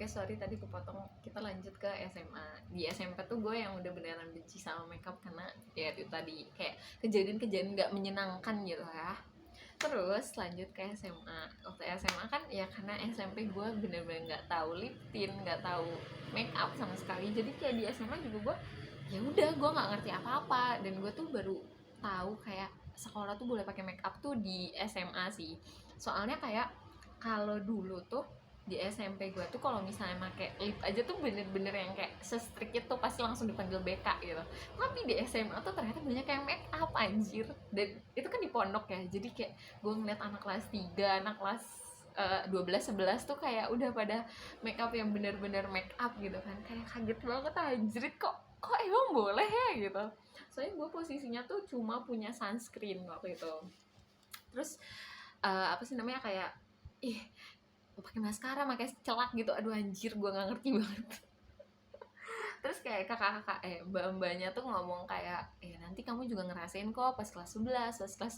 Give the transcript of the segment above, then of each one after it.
Oke, sorry tadi kepotong. Kita lanjut ke SMA. Di SMP tuh gue yang udah beneran benci sama makeup karena ya itu tadi kayak kejadian-kejadian nggak menyenangkan gitu ya. Terus lanjut ke SMA. Waktu SMA kan ya karena SMP gue bener-bener nggak tahu lip tint, nggak tahu makeup sama sekali. Jadi kayak di SMA juga gue ya udah gue nggak ngerti apa-apa, dan gue tuh baru tahu kayak sekolah tuh boleh pakai makeup tuh di SMA sih. Soalnya kayak kalau dulu tuh di SMP gue tuh kalau misalnya pakai lip aja tuh bener-bener yang kayak se-strict itu pasti langsung dipanggil BK gitu. Tapi di SMA tuh ternyata banyak yang make up anjir, dan itu kan di pondok ya, jadi kayak gue ngeliat anak kelas 3, anak kelas 12 11 tuh kayak udah pada make up yang bener-bener make up gitu kan, kayak kaget banget anjir, kok emang boleh ya gitu. Soalnya gue posisinya tuh cuma punya sunscreen waktu itu. Terus apa sih namanya, kayak ih pakai maskara, pakai celak gitu, aduh anjir gue nggak ngerti banget. Terus kayak kakak-kakak mbak-mbaknya tuh ngomong kayak nanti kamu juga ngerasain kok pas kelas 11, pas kelas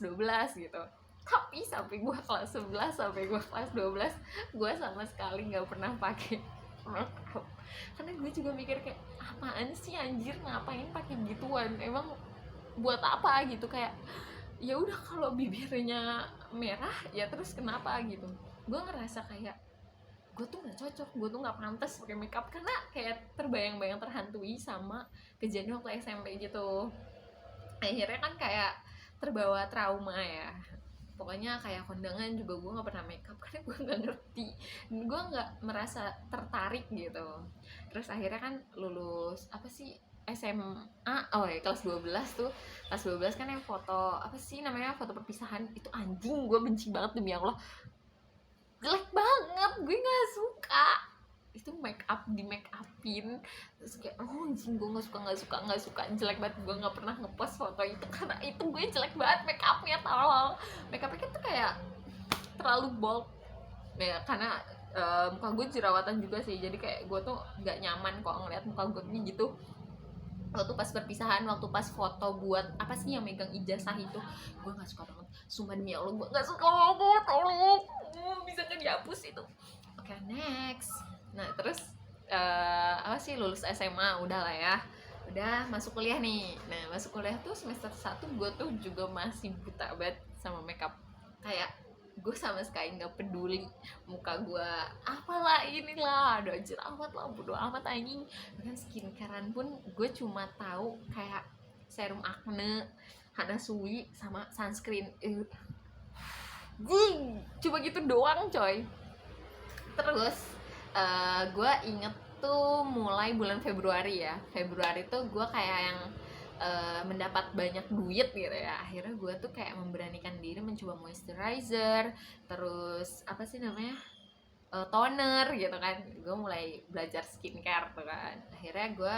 12 gitu. Tapi sampai gue kelas 11 sampai gue kelas 12 gue sama sekali nggak pernah pakai makeup, karena gue juga mikir kayak apaan sih anjir, ngapain pakai gituan, emang buat apa gitu. Kayak ya udah kalau bibirnya merah ya terus kenapa gitu. Gue ngerasa kayak gue tuh nggak cocok, gue tuh nggak pantas pakai makeup karena kayak terbayang-bayang terhantui sama kejadian waktu SMP gitu. Akhirnya kan kayak terbawa trauma ya. Pokoknya kayak kondangan juga gue nggak pernah makeup karena gue nggak ngerti, gue nggak merasa tertarik gitu. Terus akhirnya kan lulus apa sih SMA, oh ya kelas 12 tuh. Kelas 12 kan yang foto apa sih namanya, foto perpisahan itu, anjing gue benci banget demi Allah, jelek banget, gue nggak suka. Itu make up di make upin, terus kayak anjing gue nggak suka, jelek banget. Gue nggak pernah ngepost foto itu karena itu gue jelek banget make upnya, tolong. Make upnya tuh kayak terlalu bold ya, karena muka gue jerawatan juga sih, jadi kayak gue tuh nggak nyaman kok ngeliat muka gue nih gitu. Waktu pas perpisahan, waktu pas foto buat apa sih yang megang ijazah itu, gue nggak suka banget, sumpah demi Allah gue nggak suka banget, tolong. Bisa kan dihapus itu. Oke, next. Nah terus apa sih, lulus SMA udah lah ya, udah masuk kuliah nih. Nah masuk kuliah tuh semester 1 gue tuh juga masih buta banget sama makeup. Kayak gue sama sekali nggak peduli muka gue apalah inilah, ada jerawat lah, bodo amat anjing. Bahkan skincarean pun gue cuma tahu kayak serum acne, Hana Sui, sama sunscreen. Jing, cuma gitu doang coy. Terus gue inget tuh mulai bulan Februari ya. Februari tuh gue kayak yang mendapat banyak duit gitu ya. Akhirnya gue tuh kayak memberanikan diri mencoba moisturizer, terus apa sih namanya, toner gitu kan. Gue mulai belajar skincare tuh kan. Akhirnya gue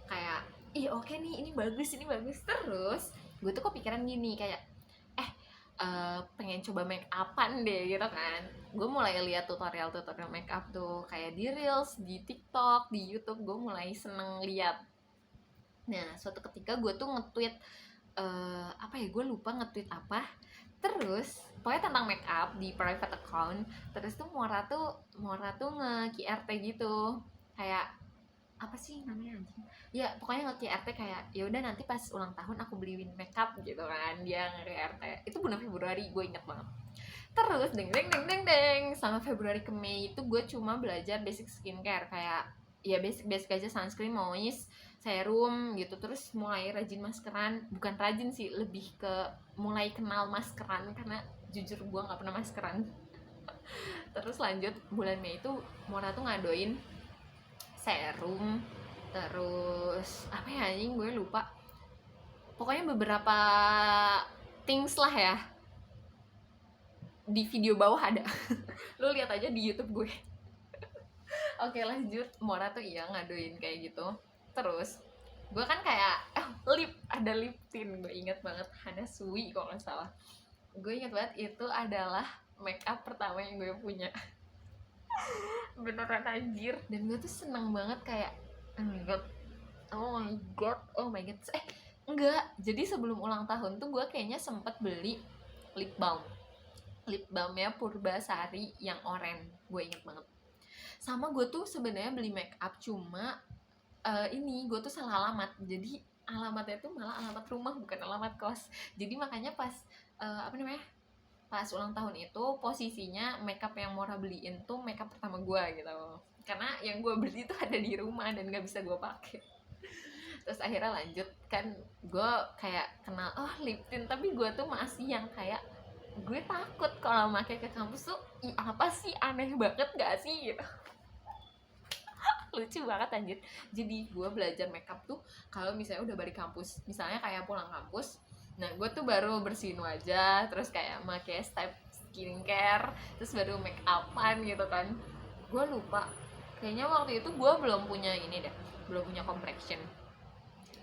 kayak ih oke nih, ini bagus, ini bagus. Terus gue tuh kepikiran gini kayak pengen coba make upan deh gitu kan. Gue mulai lihat tutorial make up tuh kayak di reels, di TikTok, di YouTube. Gue mulai seneng lihat. Nah suatu ketika gue tuh nge-tweet apa ya, gue lupa nge-tweet apa. Terus pokoknya tentang make up di private account. Terus tuh Mora tuh nge-QRT gitu, kayak apa sih namanya anjing ya, pokoknya nge-QRT kayak ya udah nanti pas ulang tahun aku beliin makeup gitu kan. Dia nge-QRT itu bulan Februari, gue inget banget. Terus deng deng deng deng deng sama Februari ke Mei itu gue cuma belajar basic skincare, kayak ya basic basic aja, sunscreen, moist, serum gitu. Terus mulai rajin maskeran, bukan rajin sih, lebih ke mulai kenal maskeran karena jujur gue nggak pernah maskeran. Terus lanjut bulan Mei itu Mona tuh ngadoin serum, terus apa ya anjing gue lupa, pokoknya beberapa things lah ya. Di video bawah ada lu lihat aja di YouTube gue. Oke lanjut, Mora tuh iya ngadoin kayak gitu. Terus gue kan kayak ada lip tint, gue inget banget, Hana Sui kalau nggak salah. Gue inget banget itu adalah make up pertama yang gue punya. Beneran anjir, dan gue tuh seneng banget kayak oh my god, oh my god, oh my god. Enggak, jadi sebelum ulang tahun tuh gue kayaknya sempet beli lip balmnya Purbasari yang oranye, gue inget banget. Sama gue tuh sebenarnya beli make up, cuma ini gue tuh salah alamat, jadi alamatnya tuh malah alamat rumah bukan alamat kos. Jadi makanya pas apa namanya, pas ulang tahun itu posisinya makeup yang Mora beliin tuh makeup pertama gue gitu, karena yang gue beli tuh ada di rumah dan nggak bisa gue pakai. Terus akhirnya lanjut kan, gue kayak kenal lip tint, tapi gue tuh masih yang kayak gue takut kalau pakai ke kampus tuh, ih apa sih, aneh banget gak sih gitu. Lucu banget anjir. Jadi gue belajar makeup tuh kalau misalnya udah balik kampus, misalnya kayak pulang kampus, nah gue tuh baru bersihin wajah, terus kayak pakai step skincare, terus baru make upan gitu kan. Gue lupa, kayaknya waktu itu gue belum punya ini deh, belum punya complexion.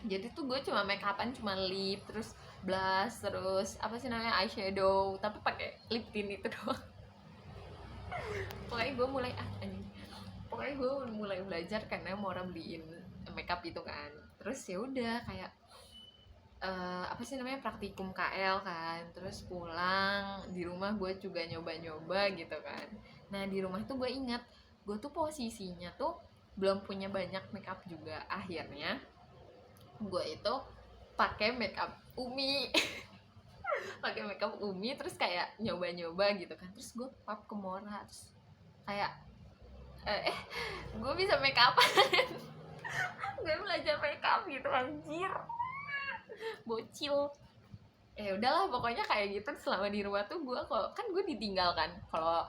Jadi tuh gue cuma make upan, cuma lip, terus blush, terus apa sih namanya, eyeshadow, tapi pakai lip tint itu doang. Pokoknya gue mulai anjing, pokoknya gue mulai belajar karena mau orang beliin makeup itu kan. Terus ya udah kayak apa sih namanya, praktikum KL kan, terus pulang di rumah gue juga nyoba-nyoba gitu kan. Nah di rumah tuh gue ingat, gue tuh posisinya tuh belum punya banyak makeup juga. Akhirnya gue itu pakai makeup Umi. Pakai makeup Umi, terus kayak nyoba-nyoba gitu kan. Terus gue pap ke Mora, terus kayak gue bisa make up. Gue belajar make up gitu anjir, bocil. Udahlah pokoknya kayak gitu. Selama di rumah tuh gue, kalau kan gue ditinggal kan, kalau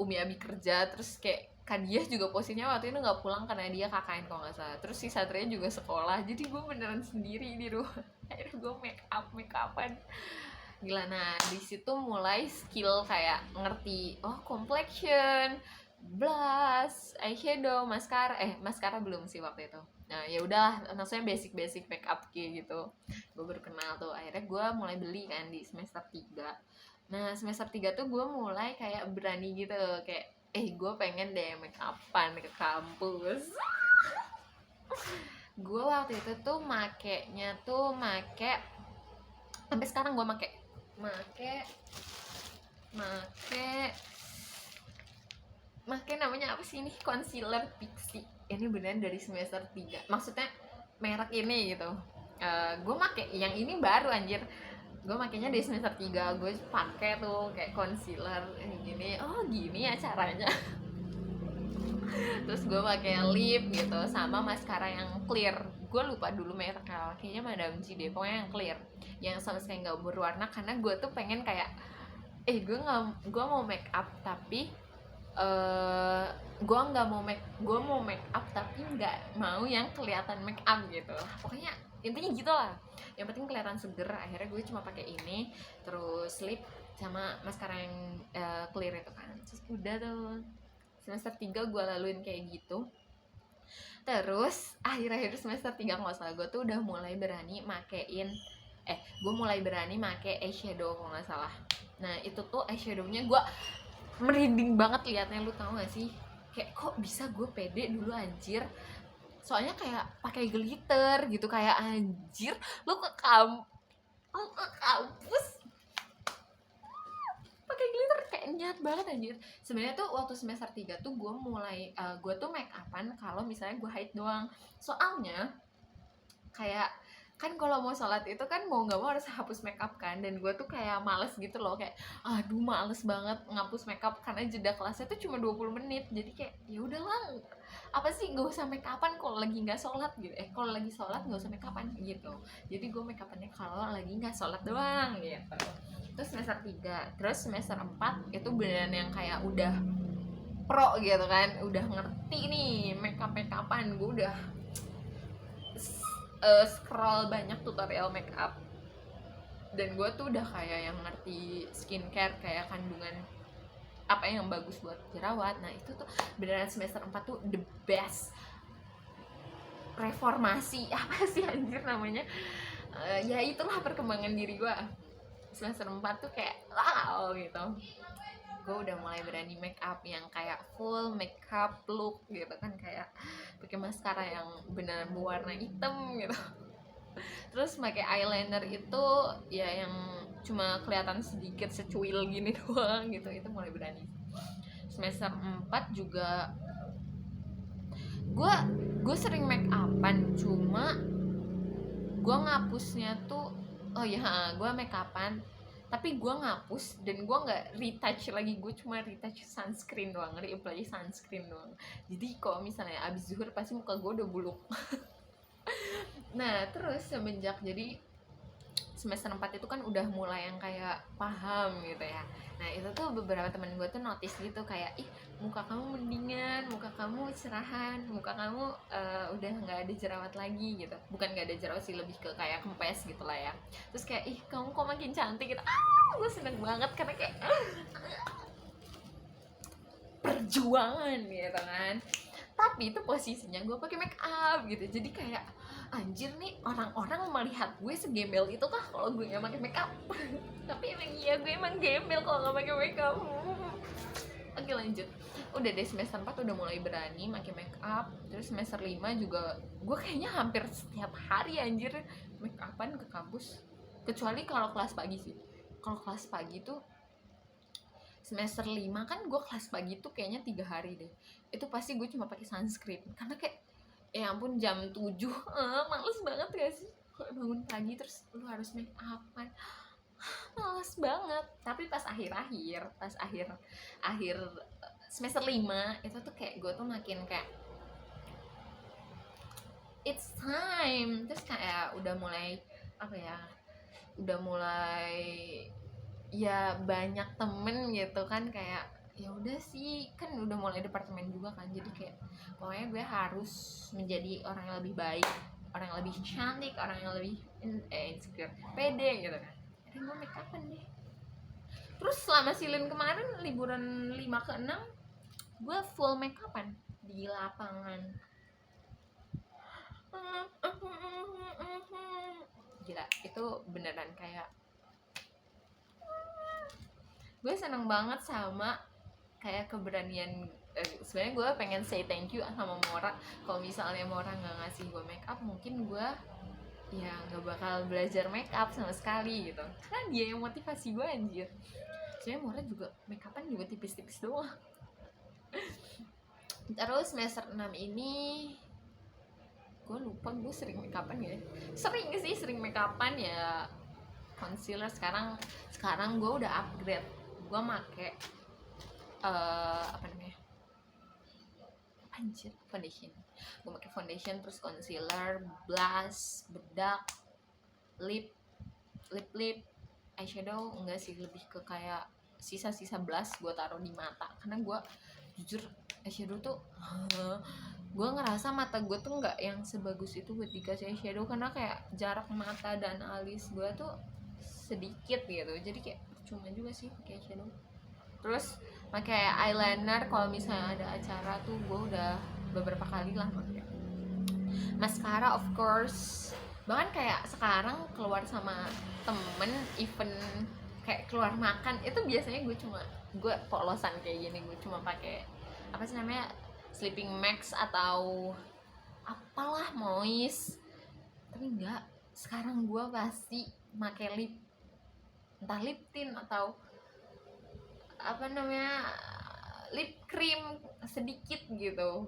Umi Abi kerja, terus kayak Kadia juga posisinya waktu itu nggak pulang karena dia KKN kalau nggak salah, terus si Satria juga sekolah, jadi gue beneran sendiri di rumah. Akhirnya gue make upan gila. Nah di situ mulai skill kayak ngerti complexion, blush, eyeshadow, maskara belum sih waktu itu. Nah ya udahlah, maksudnya basic make up kayak gitu gue baru kenal tuh. Akhirnya gue mulai beli kan di semester 3. Nah semester 3 tuh gue mulai kayak berani gitu, kayak gue pengen deh make upan ke kampus. Gue waktu itu tuh makainya tuh sampai sekarang gue make namanya apa sih ini, concealer Pixi. Ini beneran dari semester 3, maksudnya merek ini gitu. Gue make yang ini baru anjir, gue makainya dari semester 3. Gue pakai tuh kayak concealer gini, gini ya caranya. Terus gue pakai lip gitu, sama maskara yang clear. Gue lupa dulu mereknya, kayaknya Madame C deh, pokoknya yang clear, yang sama sekali nggak berwarna. Karena gue tuh pengen kayak gue mau make up tapi gue mau make up tapi nggak mau yang kelihatan make up gitu. Pokoknya intinya gitu lah, yang penting kelihatan seger. Akhirnya gue cuma pakai ini, terus lip sama maskara yang clear itu kan. Terus udah tuh semester 3 gue laluin kayak gitu. Terus akhir-akhir semester 3 nggak salah, gue tuh udah mulai berani gue mulai berani make eyeshadow kalau nggak salah. Nah itu tuh eyeshadownya gue merinding banget liatnya, lu tau gak sih, kayak kok bisa gue pede dulu anjir. Soalnya kayak pakai glitter gitu, kayak anjir lu ke kampus pakai glitter, kayak niat banget anjir. Sebenarnya tuh waktu semester 3 tuh gue mulai gue tuh make upan kalau misalnya gue haid doang. Soalnya kayak kan kalau mau sholat itu kan mau nggak mau harus hapus makeup kan, dan gue tuh kayak males gitu loh, kayak aduh males banget ngapus makeup karena jeda kelasnya tuh cuma 20 menit. Jadi kayak ya udahlah, apa sih gak usah make upan kalau lagi nggak sholat gitu, kalau lagi sholat nggak usah make upan gitu. Jadi gue make upannya kalau lagi nggak sholat doang gitu. Terus semester 3, terus semester 4 itu beneran yang kayak udah pro gitu kan, udah ngerti nih make upan. Gue udah scroll banyak tutorial make up, dan gue tuh udah kayak yang ngerti skincare, kayak kandungan apa yang bagus buat jerawat. Nah itu tuh beneran semester 4 tuh the best reformasi apa sih anjir namanya, ya itulah perkembangan diri gue. Semester 4 tuh kayak wow gitu, gue udah mulai berani make up yang kayak full make up look gitu kan, kayak pakai maskara yang beneran berwarna hitam gitu. Terus pakai eyeliner itu ya yang cuma kelihatan sedikit secuil gini doang gitu. Itu mulai berani. Semester 4 juga gue sering make upan, cuma gue ngapusnya tuh gue make upan tapi gue ngapus dan gue nggak retouch lagi, gue cuma retouch sunscreen doang, reapply sunscreen doang. Jadi kalau misalnya abis zuhur pasti muka gue udah buluk. Nah terus semenjak jadi semester 4 itu kan udah mulai yang kayak paham gitu ya. Nah itu tuh beberapa temen gue tuh notice gitu kayak, ih muka kamu mendingan, muka kamu cerahan, muka kamu udah nggak ada jerawat lagi gitu. Bukan nggak ada jerawat sih, lebih ke kayak kempes gitu lah ya. Terus kayak, ih kamu kok makin cantik gitu. Gue seneng banget karena kayak perjuangan gitu kan. Tapi itu posisinya gue pakai make up gitu, jadi kayak anjir nih, orang-orang melihat gue segembel itu kah kalau gue nggak pakai make up. Tapi emang iya, gue emang gembel kalau nggak pakai make up. Oke lanjut, udah deh semester 4 udah mulai berani pakai make up. Terus semester 5 juga gue kayaknya hampir setiap hari anjir make upan ke kampus, kecuali kalau kelas pagi sih. Kalau kelas pagi tuh semester 5 kan gue kelas pagi tuh kayaknya 3 hari deh, itu pasti gue cuma pakai sunscreen karena kayak ya ampun jam 7 males banget gak sih kalau bangun pagi terus lu harus make upan, males banget. Tapi pas akhir semester 5 itu tuh kayak gue tuh makin kayak it's time. Terus kayak udah mulai apa ya, udah mulai ya banyak temen gitu kan, kayak ya udah sih kan udah mulai departemen juga kan, jadi kayak pokoknya gue harus menjadi orang yang lebih baik, orang yang lebih cantik, orang yang lebih insecure, pede gitu kan. Akhirnya gue make upan deh. Terus selama silin kemarin liburan 5 ke 6 gue full make upan di lapangan. Gila, itu beneran kayak gue seneng banget sama kayak keberanian. Sebenarnya gue pengen say thank you sama Mora. Kalau misalnya Mora nggak ngasih gue make up, mungkin gue ya nggak bakal belajar make up sama sekali gitu, karena dia yang motivasi gue anjir. Soalnya Mora juga make upan juga tipis-tipis doang. Terus semester 6 ini gue lupa gue sering make upan ya, sering make upan ya, concealer. Sekarang gue udah upgrade, gue make foundation. Gue pakai foundation, terus concealer, blush, bedak, lip, eyeshadow. Enggak sih, lebih ke kayak sisa-sisa blush gue taruh di mata, karena gue jujur eyeshadow tuh gue ngerasa mata gue tuh nggak yang sebagus itu buat dikasih eyeshadow, karena kayak jarak mata dan alis gue tuh sedikit gitu, jadi kayak cuma juga sih pakai eyeshadow. Terus pakai eyeliner kalau misalnya ada acara tuh gue udah beberapa kali lah pakai. Mascara of course, bahkan kayak sekarang keluar sama temen, event kayak keluar makan itu biasanya gue polosan kayak gini, gue cuma pakai apa sih namanya, sleeping mask atau apalah moist. Tapi enggak, sekarang gue pasti pakai entah lip tint atau apa namanya, lip cream sedikit gitu.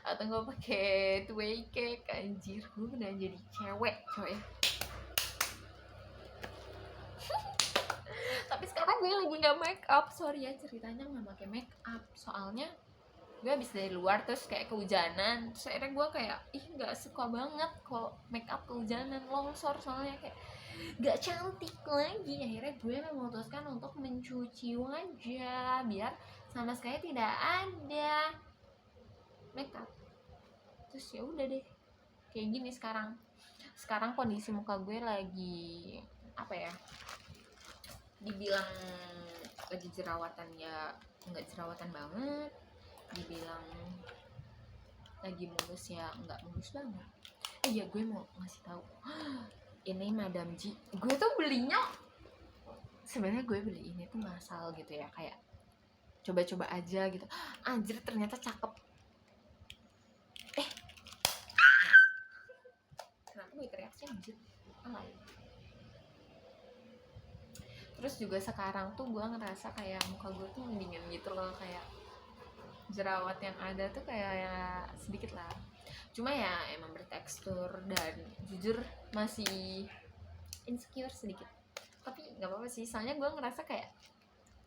Atau gue pakai tway cake. Anjir, gue udah jadi cewek coy. Tapi sekarang gue lagi nggak make up, sorry ya ceritanya nggak pakai make up, soalnya gue habis dari luar terus kayak kehujanan, terus akhirnya gue kayak ih nggak suka banget kalau make up kehujanan, longsor soalnya kayak nggak cantik lagi. Akhirnya gue memutuskan untuk mencuci wajah biar sama sekali tidak ada make up. Terus ya udah deh kayak gini sekarang kondisi muka gue lagi apa ya, dibilang lagi jerawatan ya nggak jerawatan banget, dibilang lagi mulus ya nggak mulus banget. Iya, gue mau ngasih tahu ini Madam Ji, gue tuh belinya sebenarnya gue beli ini tuh ngasal gitu ya, kayak coba-coba aja gitu. Anjir ternyata cakep. Kenapa gue teriaknya anjir? Alay. Terus juga sekarang tuh gue ngerasa kayak muka gue tuh mendingan gitu loh, kayak jerawat yang ada tuh kayak ya sedikit lah, cuma ya emang bertekstur dan jujur masih insecure sedikit, tapi nggak apa-apa sih, soalnya gue ngerasa kayak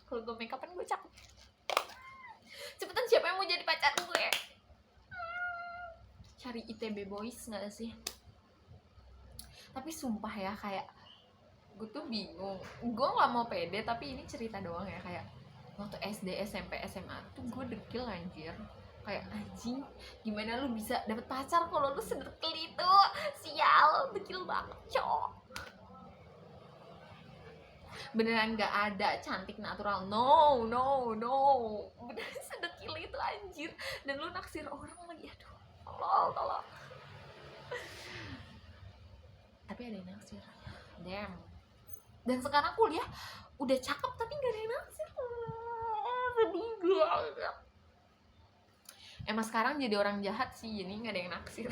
kalau gue make upan gue cakep. Cepetan siapa yang mau jadi pacar gue? Cari ITB boys nggak sih? Tapi sumpah ya, kayak gue tuh bingung, gue nggak mau pede tapi ini cerita doang ya, kayak waktu SD, SMP, SMA tuh gue dekil anjir, kayak anjing gimana lu bisa dapet pacar kalau lu sedekil itu, sial, dekil banget cowok, beneran nggak ada cantik natural, no no no, beneran sedekil itu anjir, dan lu naksir orang lagi, aduh tolong. Tapi ada yang naksir, damn. Dan sekarang kuliah udah cakep tapi nggak ada yang naksir, sedih banget. Emang sekarang jadi orang jahat sih, jadi nggak ada yang naksir.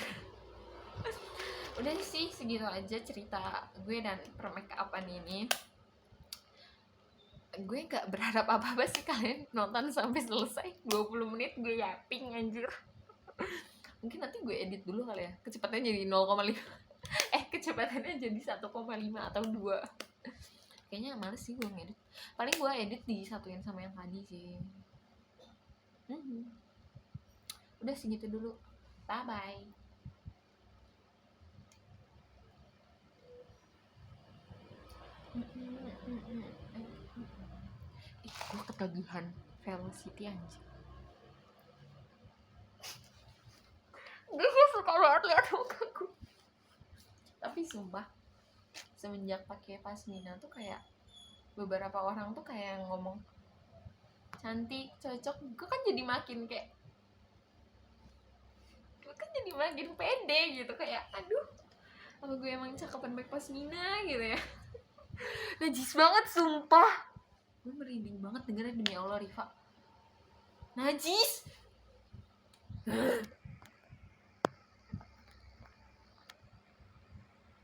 Udah sih segitu aja cerita gue dan permake upan ini. Gue gak berharap apa-apa sih kalian nonton sampai selesai. 20 menit gue yapping anjir. Mungkin nanti gue edit dulu kali ya, kecepatannya jadi 0,5 kecepatannya jadi 1,5 atau 2. Kayaknya males sih gue ngedit, paling gue edit disatuin sama yang tadi sih. Udah segitu dulu, bye bye. Gue ketagihan Velocity anjir. Gue suka banget liat muka gue. Tapi sumpah, semenjak pakai pasmina tuh kayak beberapa orang tuh kayak ngomong cantik, cocok, gue kan jadi makin kayak, gue kan jadi makin pede gitu, kayak aduh apa gue emang cakepan pakai pasmina gitu ya. Najis banget sumpah, gue merinding banget dengernya, demi Allah Riva, najis.